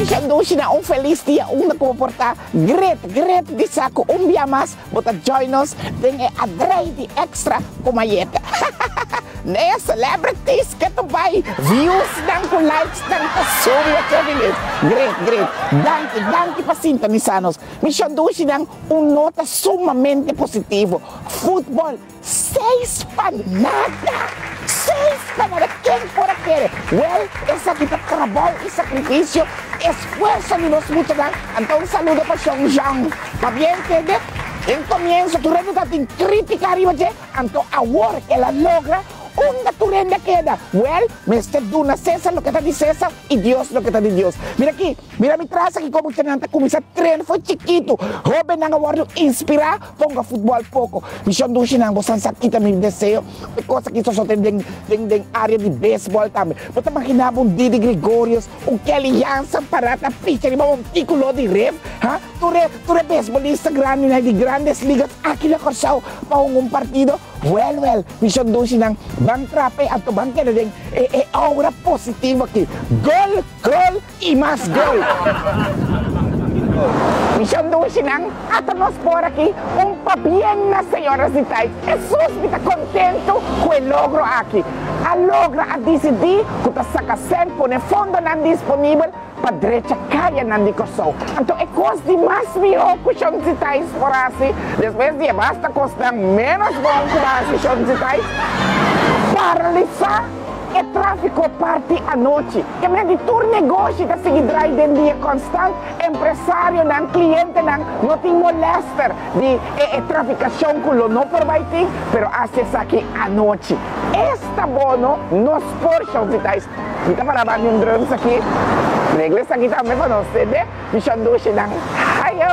Michandushi na feliz dia, na comportar great di saco dia mais, bota join us, tem adrei de extra com maieta. Ne celebrities que tu vai, views dan com likes dan com great. Danke para sintonizarnos. Michandushi dan nota sumamente positivo. Futebol, 6 para nada. 6 para nada. Quem fora quer? Well, essa vida trabalho e sacrifício, esfuerzo de nós mucho dan. Então, un saludo para Sean Jean. ¿Está bien, entende? En comienzo, tu reino está en crítica arriba, entonces, ahora que la logra, una tu renda queda. Well, me esté duna César lo que está de César y Dios lo que está de Dios. Mira aquí, mira mi traza aquí como tenante comienza tren fue chiquito. Joven nang award inspirar, ponga fútbol poco. Michandushi nang bosan sakita mi deseo. Cosa que eso den área de béisbol también. Pero imaginaba un Didi Gregorius, un Kelly Jansen parata pitcher y un título de rev, ha? Tu re béisbolista grande de grandes ligas aquí la corsao para un partido. Well, Michandushi nang bang trape atau bang kena deng aura positiva aqui. Gol e mais gol. Michandushi nang atamos por aqui pa bien nas senhoras de tais. Jesus está contento com o logro aqui. A logra a decidir que tá saca sempre pone fundo não disponível para direita caia não de corso. Então é coisa de mais melhor que chão de tais por assim. Depois de basta custar menos bom que chão de tais. Paralisar e tráfico parte à noite. Que me de tur negócio da seguir em dia constante, empresário não cliente não tem molester de traficação com o não por baiting, pero acessa aqui à noite. Esta bono nos por chão de tais. Kita para bangun drones aqui. Reglas aqui também para nós, né? Michandushi nang ayo.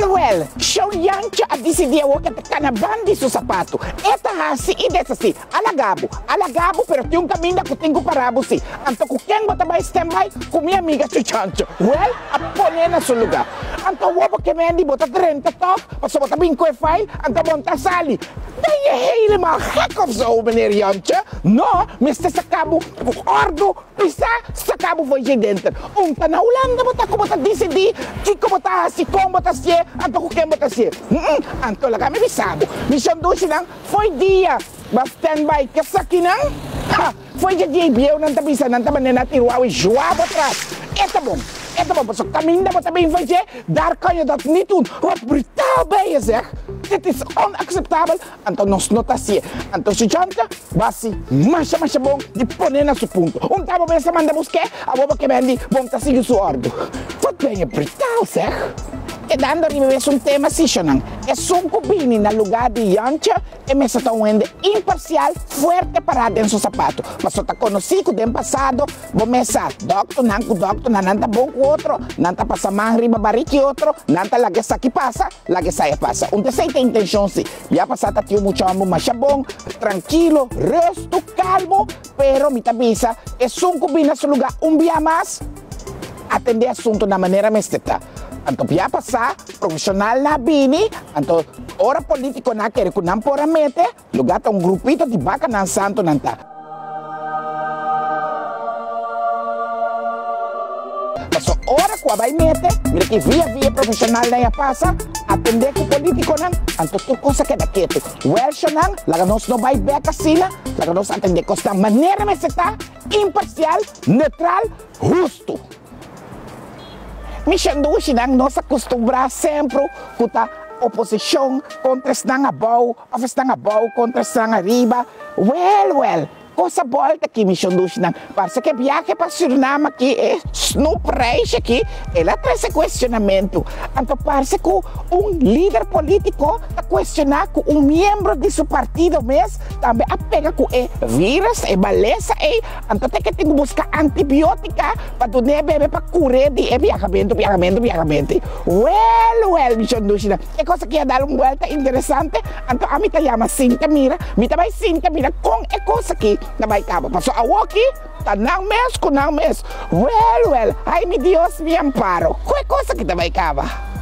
Well, Sean Yancho a decidir o que está na banda de seu sapato. Esta assim e dessa assim. Alagabo, pero tem caminho que tenho para você. Então, com quem você vai stand-by? Com minha amiga Chuchancho. Well, a poner na seu lugar. Então, o que me andi, bota 30 top, passou bota bem com o file, então monta sali. Ben je helemaal gek of zo, meneer Jantje? No, mister Sakabu, ordo, pisa, Sakabu voor je denter. Unta na Holanda, bota ko bota DCD, kiko bota si kom bota siye, anto ko kem bota siye. Anto la kami bisabo. Michandushi nang, foi dia, ba standby, kasaki nang, ha, foi dia biyaw nang tabisa, nang taban na tiruawi, joa botras. Eto bom, pasok caminho bota bem vai je, daar kan je dat niet doen. Wat brutaal ben je zeg. Dit is onacceptabel. Então nós nota assim. Então se janta, basi, masha bom, de poner na seu ponto. Tabo bem se manda buscar, a boba que vende, bom tá seguindo sua ordem. Wat ben je brutaal zeg. E dando rimessa tema sessionang. É suncubini na lugar de Yancha e me está wende imparcial, fuerte parada em seu sapato. Mas só tá conhecido do passado, vou mesa, doctor, nanta bom com outro, nanta passa mais riba barrique outro, nanta la que aqui passa, la que sai passa. Sei tem intenção sim. Já passada tio muito amor, mas bom, tranquilo, resto, calmo, pero me tabisa, é suncubini na seu lugar dia mais, atender assunto da maneira mesteta. Anto pia passar, profissional na bini, anto ora político na quer que não pora mete, lugar tá grupito de vaca na santo nanta. Passo ora que vai mete, mira que via profissional na passa, atender com político não, anto tu coisa que da quieto. Welsh não, laga nós não vai beca sila, laga nós atender costa maneira mesteta, imparcial, neutral, justo. Michandushi nang nós acostumbrar sempre com a oposição contra estang abaw, ou estang abaw contra estang arriba. Well, coisa volta aqui, Michandushi nang. Parece que viaje para Suriname aqui, Snoop Reich aqui, ela traz esse questionamento. Então parece que líder político está questionar com um membro de seu partido mesmo, também pega com o vírus, beleza, então tem que buscar antibiótica para tu não beber para curar de viajamento. Well, bicho Dushina, é coisa que ia dar uma volta interessante, então a mim te chama Cinta Mira, me também Cinta Mira com é coisa que também acaba. Passou a walkie, tá não mesmo, Well, ai meu Deus, me amparo, qual é coisa que também acaba?